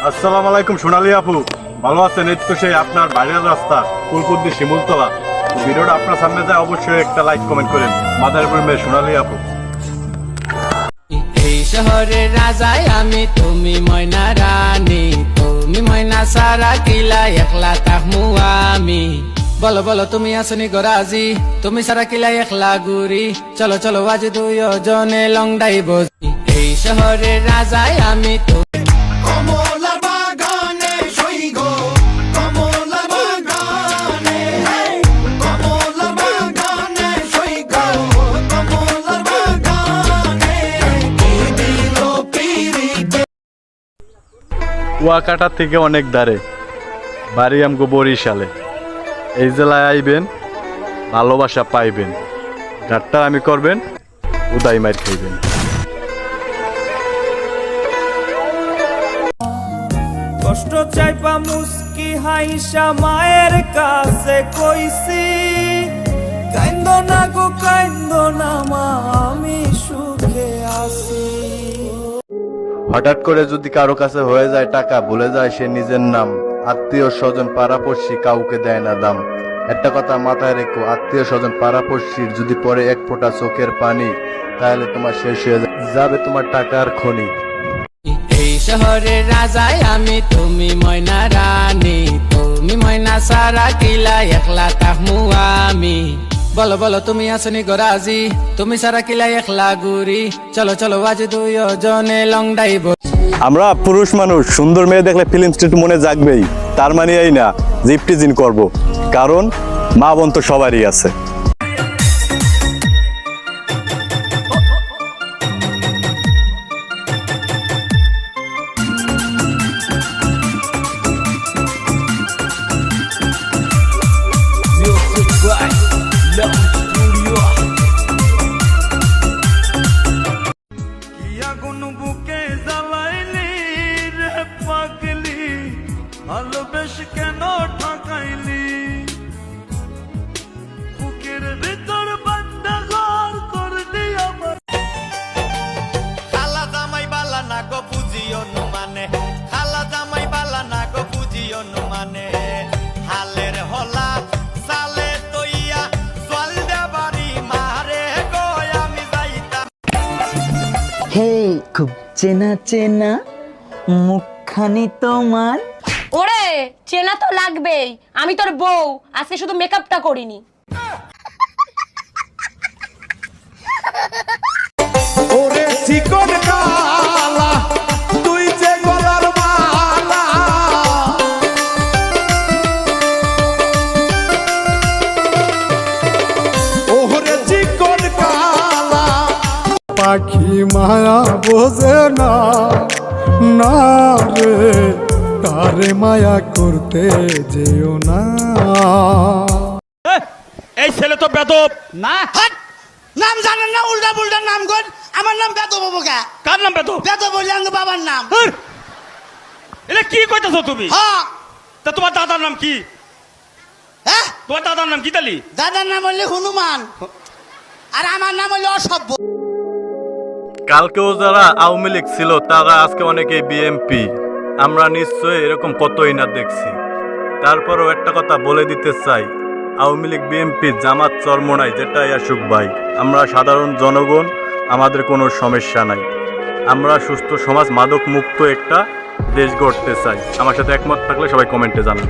আসসালামু আলাইকুম সোনালী আপু, ভালো আছেন? এই তো সেই আপনার বাইরের রাস্তা ফুলকুদ্দি শিমুলতলা। ভিডিওটা আপনার সামনে যায়, অবশ্যই একটা লাইক কমেন্ট করেন। মাদারীপুর মেয়ে সোনালী আপু। এই শহরের রাজাই আমি, তুমি ময়না রানী, তুমি ময়না সারা কিলা একলা তাহমু আমি। বলো বলো তুমি আসনি গরাজি, তুমি সারা কিলা একলা গুরি। চলো চলো আজ দুইজনে লং ডাইভ। এই শহরের রাজাই আমি, কুয়াকাটা থেকে অনেক দাঁড়ে, বাড়ি আমগো বরিশালে। এই জেলায় আইবেন, ভালোবাসা পাইবেন। ঘাটটা আমি করবেন, উদাই মার খাইবেন। কষ্ট চাইপা মুস্কি হাইসা মায়ের কাছে কইছি, কাইন্দ না গো কাইন্দ না মা, আমি সুখে আছি। হঠাৎ করে যদি কারো কাছে হয়ে যায় টাকা, ভুলে যায় সে নিজের নাম। আত্মীয় স্বজন পাড়াপড়শি কাউকে দেয় না দাম। একটা কথা মাথায় রেখো, আত্মীয় স্বজন পাড়াপড়শির যদি পরে এক ফোঁটা চোখের পানি, তাহলে তোমার শেষ হয়ে যাবে তোমার টাকার খনি। এই শহরের রাজাই আমি, তুমি ময়না রানী, তুমি ময়না সারা কিলা একলা তাহমু আমি। বলো বলো তুমি আসনি গরাজি, তুমি সারা কিলা একলা গুরি। চলো চলো আজ দুইজনে লং ডাইভ। আমরা পুরুষ মানুষ, সুন্দর মেয়ে দেখলে ফিল্ম স্ট্রিট মনে জাগবেই। তার মানে এই না যে ইফটিজিং করবো, কারণ মা বোন তো সবারই আছে। বুকে জ্বালাইলি রে পাগলি, ভালোবেস কেন ঠকাইলি, বুকের ভিতর বান্দা ঘর করলি আমার। খালা জামাই বালা না গো বুঝিও নু মানে, খালা জামাই বালা না গো বুঝিও নু মানে। হালের হলা সালে তইয়া জল দেবারি মারে গো আমি যাইতাম। হে খুব চেনা চেনা মুখখানি তোমার। ওরে চেনা তো লাগবেই, আমি তোর বউ, আজকে শুধু মেকআপটা করিনি। ওরে চিকন কালা তুই যে গলার মালা, ওরে চিকন কালা। পাখি মায়া বোঝে না, না রে তারে মায়া করতে যেও না। এই ছেলে তো বেদব না হাট, নাম জানেন না? উল্টা পুল্টা নাম কর। আমার নাম বেদব বাবুকা। কার নাম বেদব? বেদব বলি আমার বাবার নাম। এটা কি কইতাছো তুমি? হ্যাঁ। তা তোমার দাদার নাম কি? হ্যাঁ, তোমার দাদার নাম কি তালি? দাদার নাম হলে হনুমান, আর আমার নাম হলে অসভ্য। কালকেও যারা আওয়ামী লীগ ছিল তারা আজকে অনেকে বিএমপি। আমরা নিশ্চয়ই এরকম কতই না দেখছি। তারপরও একটা কথা বলে দিতে চাই, আওয়ামী লীগ বিএমপি জামাত চরমোনাই যেটাই আসুক ভাই, আমরা সাধারণ জনগণ, আমাদের কোনো সমস্যা নাই। আমরা সুস্থ সমাজ, মাদক মুক্ত একটা দেশ গড়তে চাই। আমার সাথে একমত থাকলে সবাই কমেন্টে জানান।